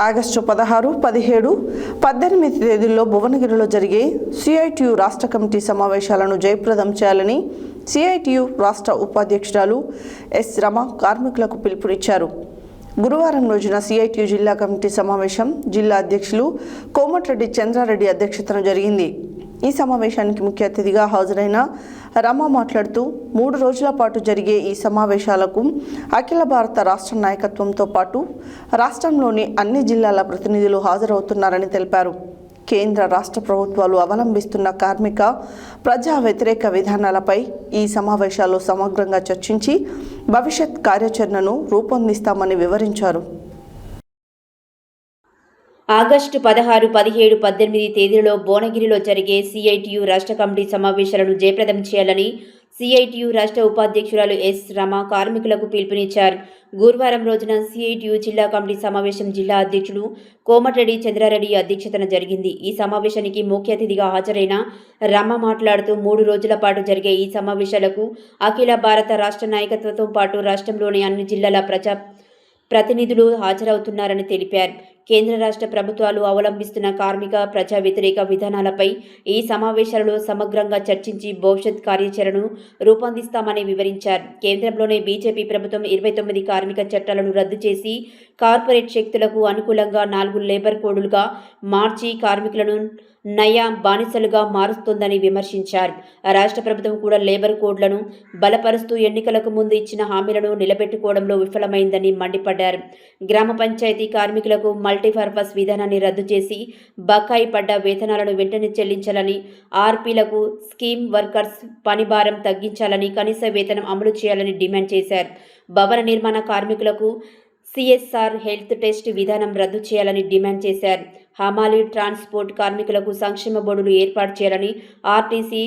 August 16, 17, 18 తేదీల్లో భువనగిరిలో జరిగే సిఐటియు రాష్ట్ర కమిటీ సమావేశాలను జయప్రదం చేయాలని సిఐటియు రాష్ట్ర ఉపాధ్యక్షురాలు ఎస్ రమ కార్మికులకు పిలుపునిచ్చారు. గురువారం రోజున సిఐటియు జిల్లా కమిటీ సమావేశం జిల్లా అధ్యక్షులు కోమటిరెడ్డి చంద్రారెడ్డి అధ్యక్షతన జరిగింది. ఈ సమావేశానికి ముఖ్య అతిథిగా హాజరైన రమ మాట్లాడుతూ 3 రోజుల పాటు జరిగే ఈ సమావేశాలకు అఖిల భారత రాష్ట్ర నాయకత్వంతో పాటు రాష్ట్రంలోని అన్ని జిల్లాల ప్రతినిధులు హాజరవుతున్నారని తెలిపారు. కేంద్ర రాష్ట్ర ప్రభుత్వాలు అవలంబిస్తున్న కార్మిక ప్రజా వ్యతిరేక విధానాలపై ఈ సమావేశాల్లో సమగ్రంగా చర్చించి భవిష్యత్ కార్యాచరణను రూపొందిస్తామని వివరించారు. ఆగస్టు 16, 17, 18 తేదీలలో భువనగిరిలో జరిగే సిఐటియు రాష్ట్ర కమిటీ సమావేశాలను జయప్రదం చేయాలని సిఐటియు రాష్ట్ర ఉపాధ్యక్షురాలు ఎస్ రమ కార్మికులకు పిలుపునిచ్చారు. గురువారం రోజున సిఐటియు జిల్లా కమిటీ సమావేశం జిల్లా అధ్యక్షులు కోమటిరెడ్డి చంద్రారెడ్డి అధ్యక్షతన జరిగింది. ఈ సమావేశానికి ముఖ్య అతిథిగా హాజరైన రమ మాట్లాడుతూ 3 రోజుల పాటు జరిగే ఈ సమావేశాలకు అఖిల భారత రాష్ట్ర నాయకత్వంతో పాటు రాష్ట్రంలోని అన్ని జిల్లాల ప్రతినిధులు హాజరవుతున్నారని తెలిపారు. కేంద్ర రాష్ట్ర ప్రభుత్వాలు అవలంబిస్తున్న కార్మిక ప్రజా వ్యతిరేక విధానాలపై ఈ సమావేశాలలో సమగ్రంగా చర్చించి భవిష్యత్ కార్యాచరణను రూపొందిస్తామని వివరించారు. కేంద్రంలోని బీజేపీ ప్రభుత్వం 29 కార్మిక చట్టాలను రద్దు చేసి కార్పొరేట్ శక్తులకు అనుకూలంగా 4 లేబర్ కోడ్లుగా మార్చి కార్మికులను నయా బానిసలుగా మారుస్తోందని విమర్శించారు. రాష్ట్ర ప్రభుత్వం కూడా లేబర్ కోడ్లను బలపరుస్తూ ఎన్నికలకు ముందు ఇచ్చిన హామీలను నిలబెట్టుకోవడంలో విఫలమైందని మండిపడ్డారు. గ్రామ పంచాయతీ కార్మికులకు మల్టీపర్పస్ విధానాన్ని రద్దు చేసి బకాయి పడ్డ వేతనాలను వెంటనే చెల్లించాలని, ఆర్పీలకు స్కీమ్ వర్కర్స్ పనిభారం తగ్గించాలని, కనీస వేతనం అమలు చేయాలని డిమాండ్ చేశారు. భవన నిర్మాణ కార్మికులకు సిఎస్ఆర్ హెల్త్ టెస్ట్ విధానం రద్దు చేయాలని డిమాండ్ చేశారు. హమాలీ ట్రాన్స్పోర్ట్ కార్మికులకు సంక్షేమ బోర్డులు ఏర్పాటు చేయాలని, ఆర్టీసీ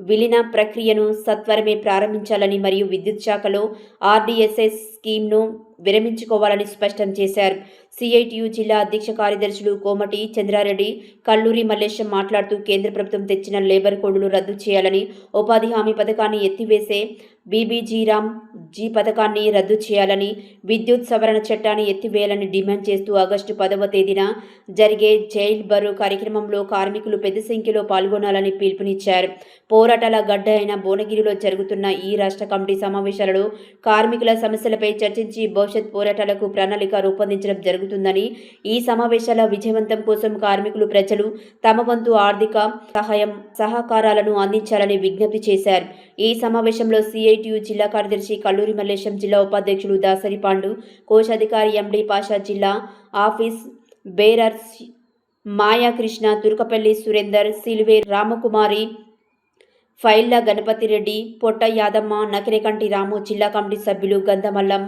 విలీన ప్రక్రియను సత్వరమే ప్రారంభించాలని మరియు విద్యుత్ శాఖలో ఆర్డీఎస్ఎస్ స్కీమ్ను విరమించుకోవాలని స్పష్టం చేశారు. సిఐటియు జిల్లా అధ్యక్ష కార్యదర్శులు కోమటి చంద్రారెడ్డి, కల్లూరి మల్లేశం మాట్లాడుతూ కేంద్ర ప్రభుత్వం తెచ్చిన లేబర్ కోడ్లు రద్దు చేయాలని, ఉపాధి హామీ పథకాన్ని ఎత్తివేసే బీబీజీరామ్ జీ పథకాన్ని రద్దు చేయాలని, విద్యుత్ సవరణ చట్టాన్ని ఎత్తివేయాలని డిమాండ్ చేస్తూ ఆగస్టు 10వ తేదీన జరిగే జైల్ బరో కార్యక్రమంలో కార్మికులు పెద్ద సంఖ్యలో పాల్గొనాలని పిలుపునిచ్చారు. పోరాటాల గడ్డ అయిన భువనగిరిలో జరుగుతున్న ఈ రాష్ట్ర కమిటీ సమావేశాలలో కార్మికుల సమస్యలపై చర్చించి భవిష్యత్ పోరాటాలకు ప్రణాళిక రూపొందించడం జరుగుతుందని, ఈ సమావేశాల విజయవంతం కోసం కార్మికులు ప్రజలు తమ వంతు ఆర్థిక సహకారాలను అందించాలని విజ్ఞప్తి చేశారు. ఈ సమావేశంలో సిఐటియు జిల్లా కార్యదర్శి కల్లూరి మల్లేశం, జిల్లా ఉపాధ్యక్షులు దాసరి పాండు, కోశాధికారి ఎండి పాషా, జిల్లా ఆఫీస్ బేరర్స్ మాయాకృష్ణ, తుర్కపల్లి సురేందర్, సిల్వే రామకుమారి, ఫైళ్ల గణపతి రెడ్డి, పొట్ట యాదమ్మ, నకిరేకంటి రాము, జిల్లా కమిటీ సభ్యులు గంధమల్లం,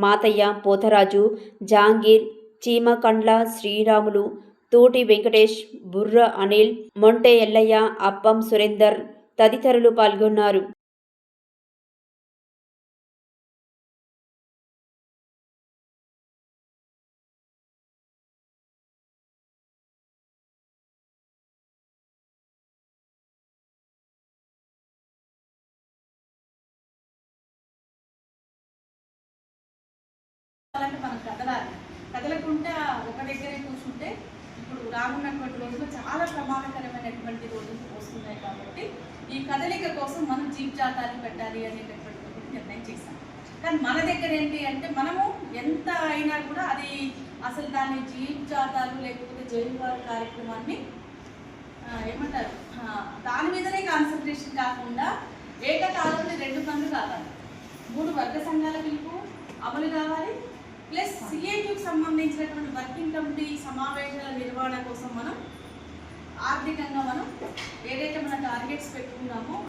మాతయ్య, పోతరాజు, జహాంగీర్, చీమకండ్ల శ్రీరాములు, తోటి వెంకటేష్, బుర్ర అనిల్, మొంటె ఎల్లయ్య, అప్పం సురేందర్ తదితరులు పాల్గొన్నారు. మనం కదలకుండా ఒక దగ్గరే కూర్చుంటే ఇప్పుడు రానున్నటువంటి రోజుల్లో చాలా ప్రమాదకరమైనటువంటి రోజులు వస్తున్నాయి. కాబట్టి ఈ కదలిక కోసం మనం జీప్ జాతాలు పెట్టాలి అనేటటువంటి నిర్ణయం చేశాం. కానీ మన దగ్గర ఏంటి అంటే మనము ఎంత అయినా కూడా అది అసలు దాన్ని జీప్ జాతాలు లేకపోతే జైలు వారి కార్యక్రమాన్ని ఏమంటారు దాని మీదనే కాన్సన్ట్రేషన్ కాకుండా ఏకకాలంలో 2 పనులు కావాలి. 3 వర్గ సంఘాల పిలుపు అమలు కావాలి, ప్లస్ సిఐటికి సంబంధించినటువంటి వర్కింగ్ కమిటీ సమావేశాల నిర్వహణ కోసం మనం ఆర్థికంగా మనం ఏదైతే మన టార్గెట్స్ పెట్టుకున్నామో